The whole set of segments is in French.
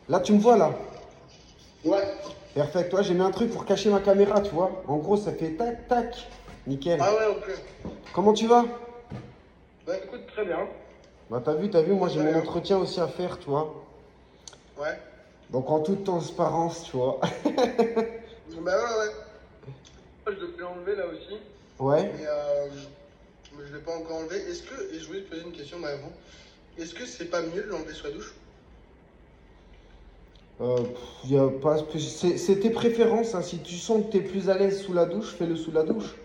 Là, tu me vois là? Ouais. Perfect. Toi, j'ai mis un truc pour cacher ma caméra, tu vois. En gros, ça fait tac, tac. Nickel. Ah ouais, ok. Comment tu vas? Bah écoute, très bien. Bah, t'as vu, moi, j'ai Très mon bien. entretien aussi à faire, tu vois. Ouais. Donc, en toute transparence, tu vois. Bah ouais, ouais. Moi, je devais l'enlever là aussi, Ouais. mais, mais je l'ai pas encore enlevé. Est-ce que, et je voulais te poser une question mais avant, est-ce que c'est pas mieux de l'enlever sous la douche? Y a pas, c'est tes préférences, hein. Si tu sens que t'es plus à l'aise sous la douche, fais-le sous la douche.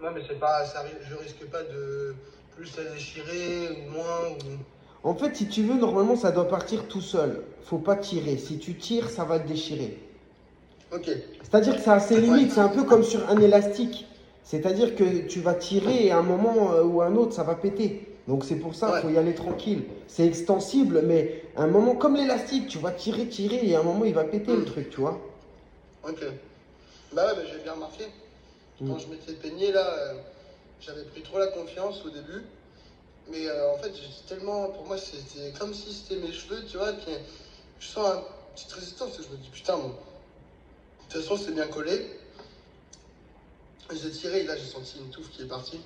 Non, mais c'est pas, je risque pas de plus la déchirer ou moins ou. En fait, si tu veux, normalement, ça doit partir tout seul. Faut pas tirer. Si tu tires, ça va te déchirer. Ok. C'est-à-dire que c'est assez Ouais. limite, c'est un peu comme sur un élastique. C'est-à-dire que tu vas tirer et à un moment ou à un autre, ça va péter. Donc c'est pour ça, il Ouais. faut y aller tranquille. C'est extensible, mais à un moment, comme l'élastique, tu vas tirer, tirer et à un moment, il va péter le Hmm. truc, tu vois. Ok. Bah ouais, bah, j'ai bien remarqué. Mm. Quand je m'étais peigné là, j'avais pris trop la confiance au début. Mais en fait, j'étais tellement. Pour moi, c'était comme si c'était mes cheveux, tu vois. Puis je sens une petite résistance et je me dis, putain, bon, de toute façon, c'est bien collé. J'ai tiré et là, j'ai senti une touffe qui est partie.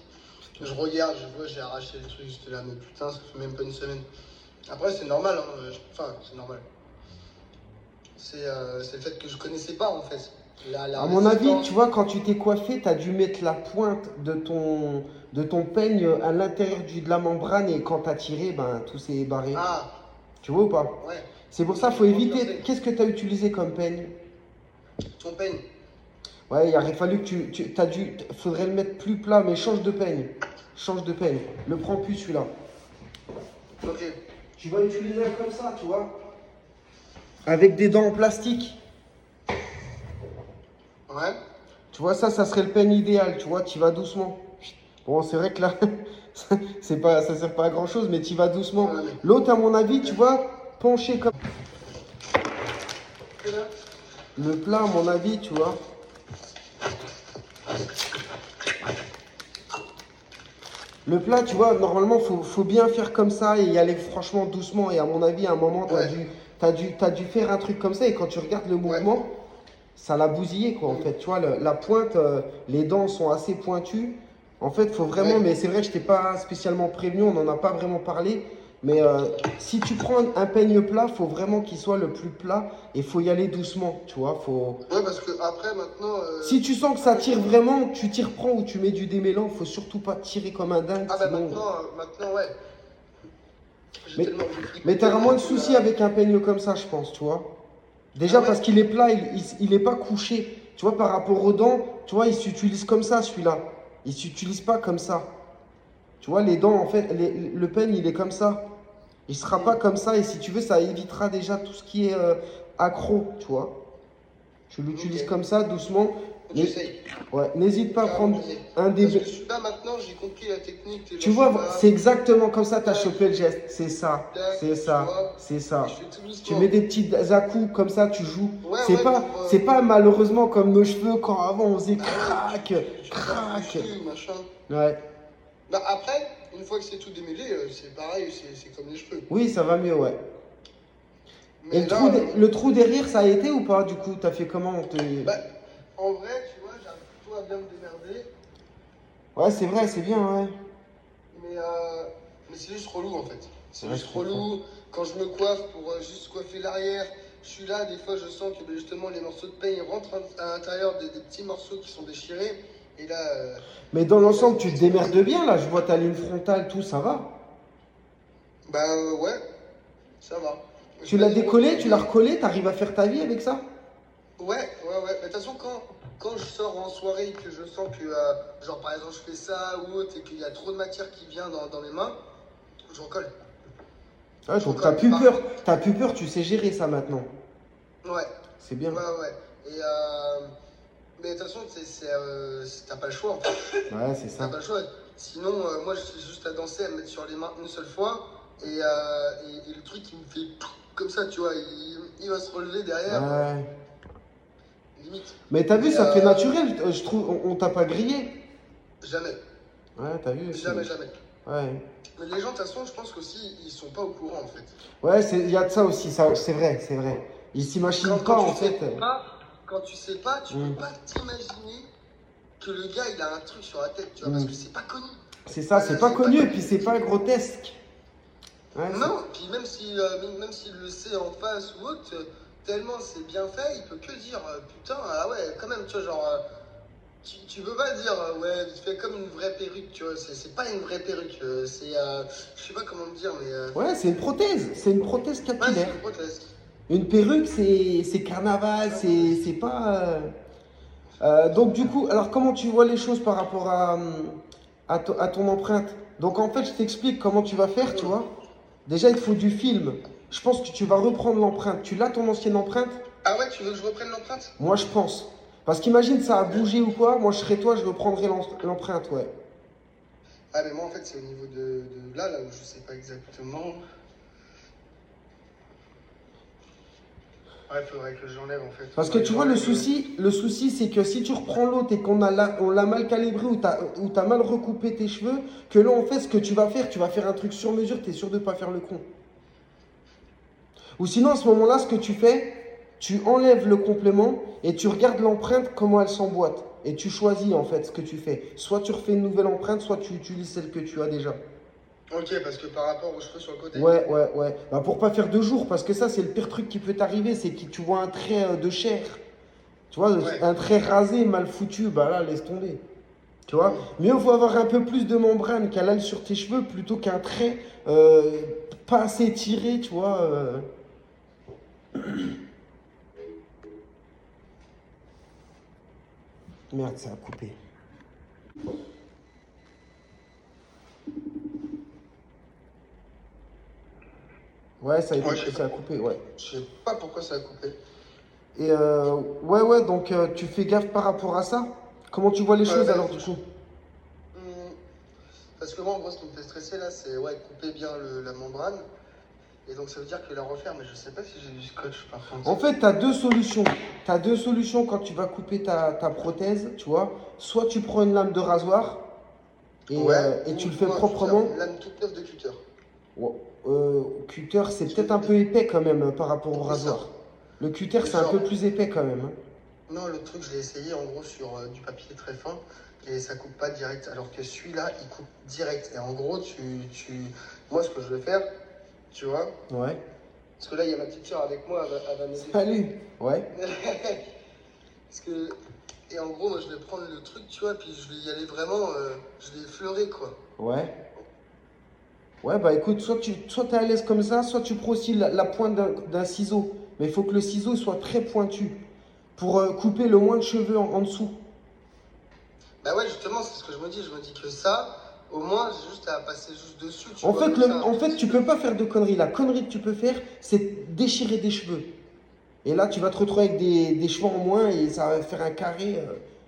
Je regarde, je vois, j'ai arraché le truc. J'étais là, mais putain, ça fait même pas une semaine. Après, c'est normal, hein. Enfin, c'est normal. C'est le fait que je connaissais pas, en fait. La À mon avis, tu résistance. vois, quand tu t'es coiffé, tu as dû mettre la pointe de ton peigne à l'intérieur de la membrane et quand tu as tiré, ben, tout s'est barré. Ah, Tu vois ou pas? ouais. C'est pour ça, Je faut pense que éviter. c'est Qu'est-ce que tu as utilisé comme peigne? ton peigne. Ouais, il aurait fallu que t'as dû, faudrait le mettre plus plat, mais change de peigne. Change de peigne. Le prends plus celui-là. Ok. Tu vas utiliser un comme ça, tu vois. Avec des dents en plastique. Ouais. Tu vois, ça serait le peigne idéal, tu vois, tu vas doucement. Bon, c'est vrai que là, c'est pas, ça sert pas à grand chose, mais tu vas doucement. Ouais, mais. L'autre, à mon avis, tu vois, penché comme. Que là. Le plat, à mon avis, tu vois. Le plat, tu vois, normalement, faut bien faire comme ça et y aller franchement doucement. Et à mon avis, à un moment, Ouais. t'as dû faire un truc comme ça. Et quand tu regardes le Ouais. mouvement, ça l'a bousillé, quoi, en Hmm. fait. Tu vois, la pointe, les dents sont assez pointues. En fait, faut vraiment, Ouais. mais c'est vrai que je t'ai pas spécialement prévenu, on n'en a pas vraiment parlé. Mais si tu prends un peigne plat, faut vraiment qu'il soit le plus plat et faut y aller doucement, tu vois. Ouais, parce que après, maintenant. Si tu sens que ça tire vraiment, tu t'y reprends ou tu mets du démêlant, faut surtout pas tirer comme un dingue, Ah, bah sinon. maintenant, ouais. J'ai Mais, tellement. J'ai flippé mais tu auras tellement moins de que. soucis avec un peigne comme ça, je pense, tu vois. Ah Déjà ouais? parce qu'il est plat, il est pas couché. Tu vois, par rapport aux dents, tu vois, il s'utilise comme ça, celui-là. Il s'utilise pas comme ça. Tu vois, les dents, en fait, le peigne, il est comme ça. Il sera pas Hmm. comme ça, et si tu veux, ça évitera déjà tout ce qui est accro, tu vois. Tu Ok. l'utilises comme ça, doucement. Mais, J'essaye. ouais, n'hésite pas à Carrément, prendre j'essaye. un des. Parce que celui-là, maintenant, j'ai compris la technique. Tu sais, Tu genre, je suis vois, c'est là. exactement comme ça, tu as Tac, chopé le geste. C'est ça, tac, c'est tu ça, vois. c'est Et je ça. fais tout Tu mets doucement. des petits à-coups comme ça, tu joues. Ouais, ouais, pour. C'est pas malheureusement comme nos cheveux quand avant on faisait Bah ouais, crac, tu tapes crac. dessus, machin. Ouais. Bah après, une fois que c'est tout démêlé, c'est pareil, c'est comme les cheveux. Oui, ça va mieux, ouais. Et Mais là, le trou derrière, ça a été ou pas du coup? T'as fait comment bah, en vrai, tu vois, j'arrive plutôt à bien me démerder. Ouais, c'est vrai, c'est bien, ouais. Mais, mais c'est juste relou en fait. C'est Ouais, je juste comprends. relou. Quand je me coiffe pour juste coiffer l'arrière, je suis là, des fois je sens que justement les morceaux de peigne rentrent à l'intérieur des petits morceaux qui sont déchirés. Et là, Mais dans et là l'ensemble, c'est tu te c'est pas démerdes possible. bien là. Je vois ta ligne frontale, tout, ça va. Bah ouais, ça va. Tu Je l'as mets des décollé, repos tu l'as et. recollé, t'arrives à faire ta vie avec ça? Ouais, ouais, ouais. Mais de toute façon, quand je sors en soirée et que je sens que, genre par exemple, je fais ça ou autre et qu'il y a trop de matière qui vient dans mes mains, je recolle. Ouais, Je donc recolle. Mais par contre, t'as plus peur, tu sais gérer ça maintenant. ouais, C'est bien. ouais, ouais. Et mais de toute façon, t'as pas le choix en fait. Ouais, c'est T'as ça. pas le choix. Sinon, moi, je suis juste à danser, à me mettre sur les mains une seule fois. Et le truc, il me fait comme ça, tu vois. Il va se relever derrière, Ouais. limite. Mais t'as vu, Mais ça fait naturel, je trouve, on t'a pas grillé. jamais, Ouais, t'as vu, jamais, jamais. Ouais. Mais les gens, de toute façon, je pense qu'aussi, ils sont pas au courant, en fait. Ouais, il y a de ça aussi, ça, c'est vrai, c'est vrai. Ils s'imaginent Quand pas, tu en sais fait. pas, quand tu sais pas, tu peux Hmm. pas t'imaginer que le gars, il a un truc sur la tête, tu vois, parce Hmm. que c'est pas connu. C'est ça, c'est pas C'est pas connu et connu. puis c'est pas grotesque. Ouais, Non, puis même s'il le sait en face ou autre, tellement c'est bien fait, il peut que dire putain, ah ouais, quand même, tu vois, genre, tu peux pas dire ouais, vite fait comme une vraie perruque, tu vois, c'est pas une vraie perruque, je sais pas comment te dire, mais ouais, c'est une prothèse ouais, c'est capillaire. une prothèse. Une perruque, c'est carnaval, Ah non, mais c'est pas. Donc du coup, alors comment tu vois les choses par rapport à ton empreinte? Donc en fait, je t'explique comment tu vas faire, tu vois. Déjà, il te faut du film. Je pense que tu vas reprendre l'empreinte. Tu l'as ton ancienne empreinte? Ah ouais, tu veux que je reprenne l'empreinte? Moi, je pense. Parce qu'imagine, ça a Ok. bougé ou quoi. Moi, je serais toi, je reprendrais l'empreinte, ouais. Ah mais moi en fait c'est au niveau de là où je sais pas exactement. Ouais, faudrait que j'enlève en fait. Parce que Faudrait que tu vois, j'enlève. le souci, c'est que si tu reprends l'autre et on l'a mal calibré ou t'as mal recoupé tes cheveux, que là, en fait, ce que tu vas faire un truc sur mesure, t'es sûr de pas faire le con. Ou sinon, à ce moment-là, ce que tu fais, tu enlèves le complément et tu regardes l'empreinte, comment elle s'emboîte. Et tu choisis, en fait, ce que tu fais. Soit tu refais une nouvelle empreinte, soit tu utilises celle que tu as déjà. Ok, parce que par rapport aux cheveux sur le côté. Ouais, ouais, ouais. Bah, pour pas faire 2 jours, parce que ça, c'est le pire truc qui peut t'arriver, c'est que tu vois un trait de chair. Tu vois, Ouais. un trait rasé, mal foutu, bah là, laisse tomber. Tu vois, Hmm. mieux vaut avoir un peu plus de membrane qu'elle aille sur tes cheveux plutôt qu'un trait euh, pas assez tiré, tu vois. Merde, ça a coupé. Ouais, Ouais, je sais ça a pas. coupé, ouais. Je sais pas pourquoi ça a coupé. Et ouais, ouais, donc tu fais gaffe par rapport à ça? Comment tu vois les choses Bah, il alors faut du que coup? Hmm. Parce que moi en gros ce qui me fait stresser là c'est ouais couper bien la membrane. Et donc ça veut dire que la refaire, mais je sais pas si j'ai du scotch par contre. En fait, tu as deux solutions. Tu as deux solutions quand tu vas couper ta prothèse, tu vois. Soit tu prends une lame de rasoir Ouais, et tu le fais ou un cutter, proprement. une lame toute neuve de cutter. Ouais, cutter, c'est Parce peut-être un que peu épais quand même par rapport au c'est ça. rasoir. Le cutter, Et c'est un genre, peu plus épais quand même, hein. non, le truc, je l'ai essayé en gros sur du papier très fin et ça coupe pas direct. Alors que celui-là, il coupe direct. Et en gros, moi, ce que je vais faire, tu vois, Ouais. parce que là, il y a ma petite soeur avec moi, elle va m'aider. Salut. Ouais. Parce que, et en gros, moi, je vais prendre le truc, tu vois, puis je vais y aller vraiment, je vais effleurer, quoi. Ouais. Ouais, bah écoute, soit t'es à l'aise comme ça, soit tu prends aussi la pointe d'un ciseau. Mais il faut que le ciseau soit très pointu pour couper le moins de cheveux en dessous. Bah ouais, justement, c'est ce que je me dis. Je me dis que ça, au moins, j'ai juste à passer juste dessus, tu En vois, fait, comme ça, un en tout fait, petit tu peu. peux pas faire de conneries. La connerie que tu peux faire, c'est déchirer des cheveux. Et là, tu vas te retrouver avec des cheveux en moins et ça va faire un carré.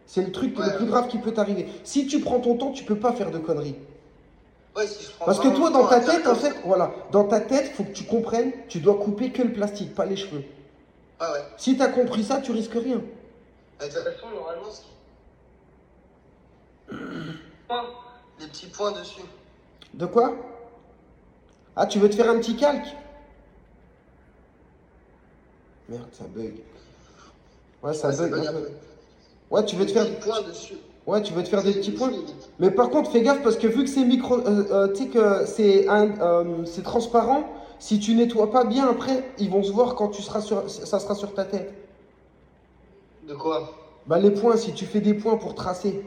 C'est le truc Ouais, le plus grave qui peut t'arriver. Si tu prends ton temps, tu peux pas faire de conneries. ouais, si je prends Parce que vraiment toi, mon dans temps à ta faire tête, en comme ça. fait, voilà, dans ta tête, faut que tu comprennes, tu dois couper que le plastique, pas les cheveux. Ah ouais. Si tu as compris ça, tu risques rien. Et de toute façon, normalement, les petits points dessus. De quoi? Ah, tu veux te faire un petit calque? Merde, ça bug. Ouais, ça Ouais, ça bug un bug un peu. peu. Ouais, tu veux Les te faire. petits points dessus. Ouais, tu veux te Tu faire des sais, petits ici, points. Mais par contre, fais gaffe parce que vu que c'est tu sais que c'est transparent, si tu nettoies pas bien après, ils vont se voir quand ça sera sur ta tête. de quoi? Bah les points, si tu fais des points pour tracer.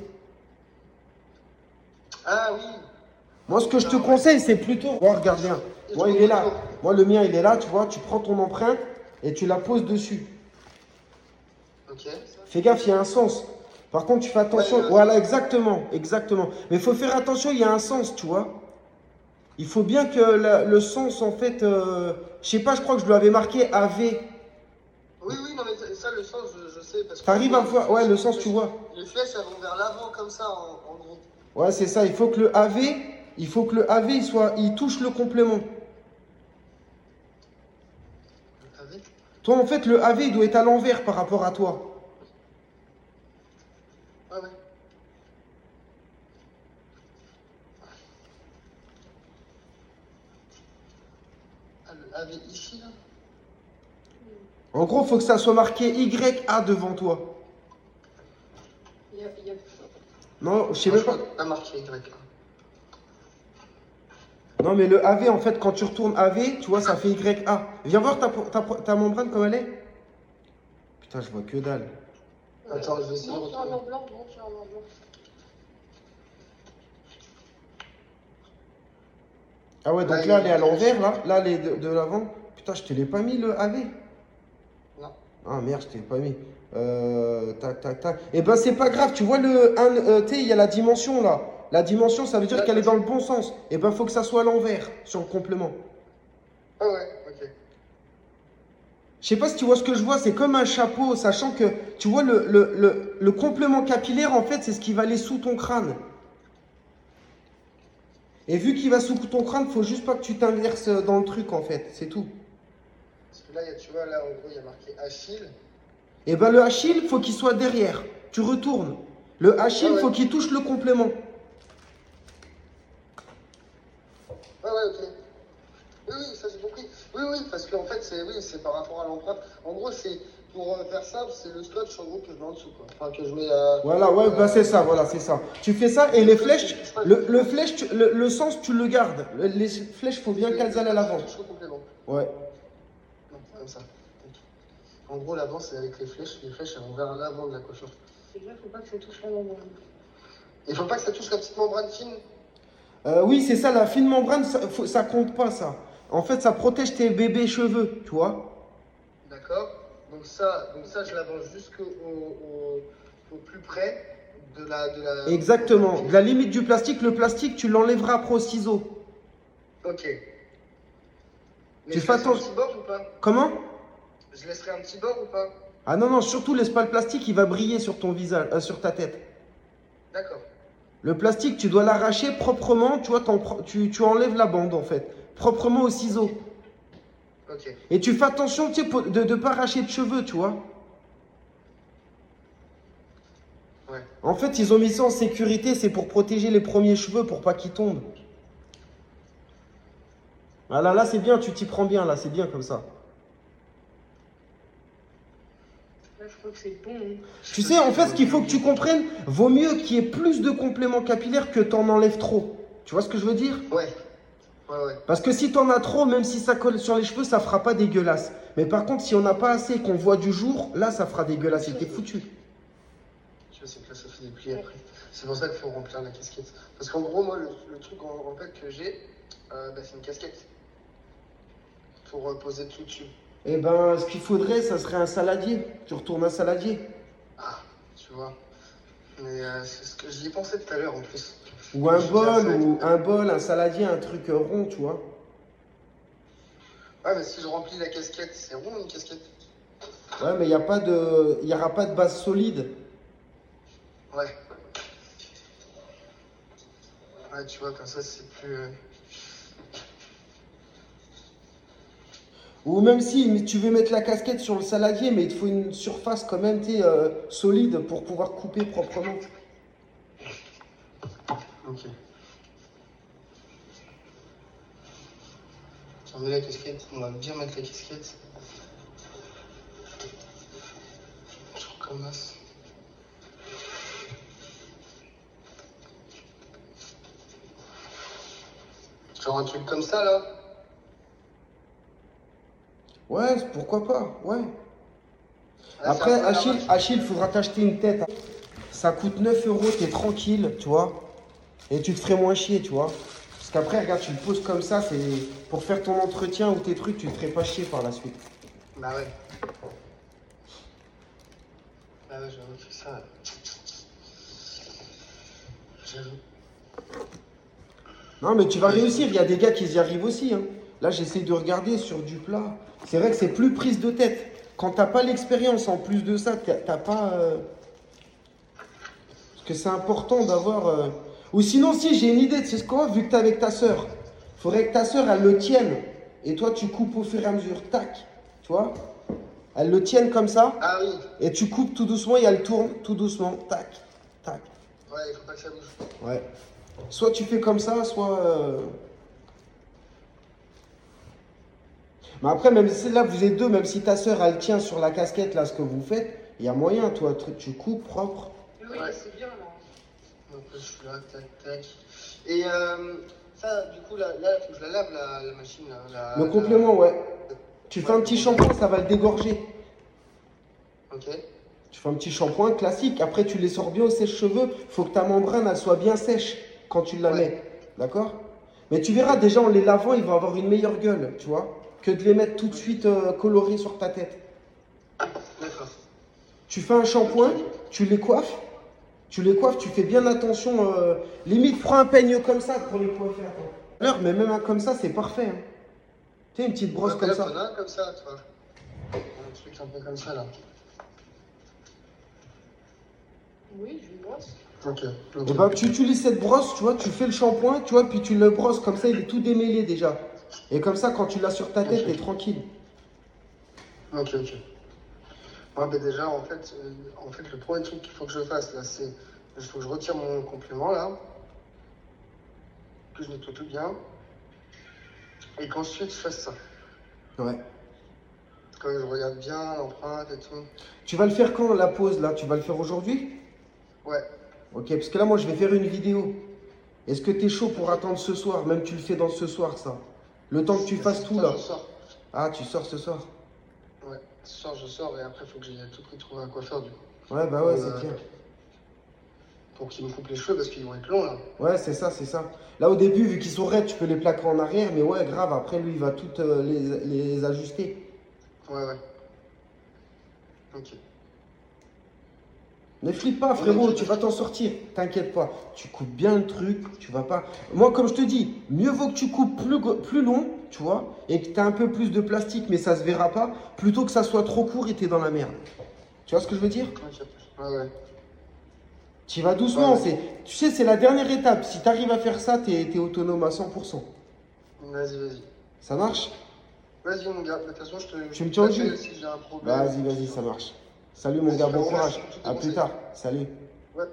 Ah oui. Moi, Oh ce que je te putain, ouais. conseille, c'est plutôt. Oh, regarde bien. Il Moi, faut, il est il là. faut. Moi, le mien, il est là, tu vois. Tu prends ton empreinte et tu la poses dessus. Ok. Fais gaffe, il y a un sens. Par contre, tu fais Ouais, il y attention. a un Voilà, sens. exactement, exactement. Mais il faut faire attention, il y a un sens, tu vois. Il faut bien que le sens, en fait, je sais pas, je crois que je lui avais marqué AV. Oui, oui, non, mais ça, le sens, je sais, parce qu'en T'arrives gros, à voir, ouais, le sens, tu vois. les flèches, elles vont vers l'avant, comme ça, en gros. Ouais, c'est ça. Il faut que le AV, il touche le complément. T'as vu? Toi, en fait, le AV, il doit être à l'envers par rapport à toi. Ouais, ouais. AV ici, là. En gros, il faut que ça soit marqué YA devant toi. Il y a... Non, je sais même pas. Pas marqué Y. Non, mais le AV, en fait, quand tu retournes AV, tu vois, ça fait YA. Viens voir ta membrane comme elle est. Putain, je vois que dalle. Attends, je vais essayer de Montre sur un retrouver. mur blanc, montre sur un mur blanc. Ah ouais, donc là, elle est à l'envers, là. Là, elle est de l'avant. Putain, je te l'ai pas mis, le AV. Non. Ah merde, je t'ai pas mis. Tac, tac, tac. Eh ben, c'est pas grave. Tu vois, tu sais, il y a la dimension, là. La dimension, ça veut dire qu'elle est dans le bon sens. Eh ben, faut que ça soit à l'envers, sur le complément. Ah ouais, ok. Je sais pas si tu vois ce que je vois, c'est comme un chapeau, sachant que, tu vois, le complément capillaire, en fait, c'est ce qui va aller sous ton crâne. Et vu qu'il va sous ton crâne, faut juste pas que tu t'inverses dans le truc, en fait, c'est tout. Parce que là, tu vois, là, en gros, il y a marqué Achille. Et ben le Achille, faut qu'il soit derrière. Tu retournes. Le Achille, Ah ouais. faut qu'il touche le complément. Ah ouais, ok. Oui, oui, ça j'ai compris. Oui, oui, parce qu'en fait, c'est par rapport à l'empreinte. En gros, c'est pour faire simple, c'est le scotch en gros que je mets en dessous, quoi. Enfin, que je mets. Voilà, ouais, bah c'est ça, voilà, c'est ça. Tu fais ça et les flèches, le flèche, le sens, tu le gardes. Les flèches, faut bien qu'elles aillent à l'avant. Je complément. Ouais. Non, c'est comme ça. En gros, l'avant, c'est avec les flèches. Les flèches, elles vont vers l'avant de la coiffure. C'est là, faut pas que ça touche la membrane. Il faut pas que ça touche la petite membrane fine. Oui, c'est ça, la fine membrane, ça compte pas, ça. En fait, ça protège tes bébés cheveux, tu vois. D'accord. Donc ça, je l'avance au plus près de la. Exactement. De la limite du plastique, le plastique, tu l'enlèveras après au ciseau. Ok. Mais Tu je fais laisserai un attention. petit bord ou pas? Comment? Je laisserai un petit bord ou pas? Ah non, non, surtout laisse pas le plastique, il va briller sur ton visage, sur ta tête. D'accord. Le plastique, tu dois l'arracher proprement, tu vois, tu enlèves la bande en fait, proprement au ciseau. Ok. Et tu fais attention, tu sais, de ne pas arracher de cheveux, tu vois. Ouais. En fait, ils ont mis ça en sécurité, c'est pour protéger les premiers cheveux, pour pas qu'ils tombent. Voilà, là c'est bien, tu t'y prends bien, là, c'est bien comme ça. Là, je crois que c'est bon. Hein. Tu sais, en fait, ce qu'il faut que tu comprennes, vaut mieux qu'il y ait plus de compléments capillaires que t'en enlèves trop. Tu vois ce que je veux dire? Ouais. Ouais, ouais. Parce que si t'en as trop, même si ça colle sur les cheveux, ça fera pas dégueulasse. Mais par contre, si on n'a pas assez et qu'on voit du jour, là, ça fera dégueulasse et t'es foutu. Tu vois, c'est que là, ça fait des plis après. C'est pour ça qu'il faut remplir la casquette. Parce qu'en gros, moi, le truc en fait que j'ai, c'est une casquette. Pour poser tout dessus. Eh ben, ce qu'il faudrait, ça serait un saladier. Tu retournes un saladier. Ah, tu vois. Mais c'est ce que j'y ai pensé tout à l'heure en plus. Ou un bol, un saladier, un truc rond, tu vois. Ouais, mais si je remplis la casquette, c'est rond une casquette. Ouais, mais il n'y aura pas de base solide. Ouais. Ouais, tu vois, comme ça, c'est plus. Ou même si tu veux mettre la casquette sur le saladier, mais il te faut une surface quand même, tu sais, solide pour pouvoir couper proprement. Ok. On met la casquette, on va bien mettre la casquette. Je recommence. Genre un truc comme ça là. Ouais, pourquoi pas, ouais. Ah, Après, c'est un peu large. Achille, faudra t'acheter une tête. Ça coûte 9 euros, t'es tranquille, tu vois. Et tu te ferais moins chier, tu vois. Parce qu'après, regarde, tu le poses comme ça, c'est pour faire ton entretien ou tes trucs, tu te ferais pas chier par la suite. Bah ouais. Ah ouais, j'avoue que ça. J'avoue. Non, mais tu vas réussir, il y a des gars qui y arrivent aussi. Hein. Là, j'essaie de regarder sur du plat. C'est vrai que c'est plus prise de tête. Quand t'as pas l'expérience, en plus de ça, t'as pas... Parce que c'est important d'avoir... Ou sinon, si, j'ai une idée, tu sais quoi, vu que t'es avec ta sœur, faudrait que ta sœur, elle le tienne. Et toi, tu coupes au fur et à mesure. Tac. Tu vois? Elle le tienne comme ça. Ah oui. Et tu coupes tout doucement et elle tourne tout doucement. Tac. Tac. Ouais, il faut pas que ça bouge. Ouais. Soit tu fais comme ça, soit... Mais après, même si là, vous êtes deux, même si ta soeur, elle tient sur la casquette, là, ce que vous faites, il y a moyen, toi, tu coupes propre. Oui, Ouais. c'est bien là. Donc là, je suis là, tac, tac. Et ça, du coup, là, il faut que je la lave, la machine. Là, Le la- complément, ouais. Tu fais Ouais, un petit le shampoing, ça va le dégorger. Ok. Tu fais un petit shampoing classique. Après, tu les sors bien au sèche-cheveux. Il faut que ta membrane, elle soit bien sèche quand tu la Ouais. mets. D'accord? Mais tu verras, déjà, en les lavant, ils vont avoir une meilleure gueule, tu vois, que de les mettre tout de suite colorés sur ta tête. D'accord. Tu fais un shampoing, tu les coiffes. Tu les coiffes, tu fais bien attention. Limite, prends un peigne comme ça pour les coiffer. Attends. Alors, mais même un comme ça, c'est parfait. Hein. Tu sais, une petite brosse Ouais, comme là, ça. t'en as un comme ça, toi. Un truc un peu comme ça, là. Oui, je lui brosse. Ok. Et ben, tu utilises cette brosse, tu vois, tu fais le shampoing, tu vois, puis tu le brosses comme ça, il est tout démêlé déjà. Et comme ça, quand tu l'as sur ta tête, t'es tranquille. Ok, ok. Moi, ben déjà, en fait, le premier truc qu'il faut que je fasse, là, c'est... Il faut que je retire mon complément, là. Que je nettoie tout bien. Et qu'ensuite, je fasse ça. Ouais. Quand je regarde bien l'empreinte et tout. Tu vas le faire quand la pause là? Tu vas le faire aujourd'hui? Ouais. Ok, parce que là, moi, je vais faire une vidéo. Est-ce que t'es chaud pour attendre ce soir? Même tu le fais dans ce soir, ça. Le temps que tu fasses tout là. Je sors. Ah, tu sors ce soir? Ouais. Ce soir, je sors et après, il faut que j'aille à tout prix trouver un coiffeur, du coup. Ouais, bah ouais, c'est bien. Pour qu'il me coupe les cheveux parce qu'ils vont être longs, là. Ouais, c'est ça, c'est ça. Là, au début, vu qu'ils sont raides, tu peux les plaquer en arrière, mais ouais, grave, après, lui, il va toutes les ajuster. Ouais, ouais. Ok. Ne flippe pas, frérot, tu vas t'en sortir. T'inquiète pas. Tu coupes bien le truc, tu vas pas. Moi, comme je te dis, mieux vaut que tu coupes plus long, tu vois, et que tu as un peu plus de plastique, mais ça se verra pas, plutôt que ça soit trop court et t'es dans la merde. Tu vois ce que je veux dire? Ok. Ouais, ouais. Tu vas doucement, Ouais. tu sais, c'est la dernière étape. Si tu arrives à faire ça, t'es autonome à 100%. Vas-y, vas-y. Ça marche? Vas-y, mon gars. De toute façon, Tu me tiens au t'appelle jus? si j'ai un problème. Vas-y, ça marche. Salut mon Vas-y, gars, bon frérot, courage. merci pour tous tes À plus conseils. tard. Salut. Ouais.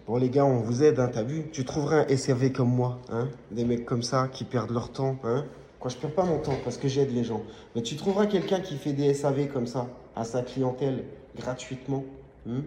Bon les gars, on vous aide, hein, t'as vu? Tu trouveras un SRV comme moi, hein? Des mecs comme ça qui perdent leur temps, hein? Quoi, je perds pas mon temps parce que j'aide les gens. Mais tu trouveras quelqu'un qui fait des SAV comme ça à sa clientèle gratuitement, hein?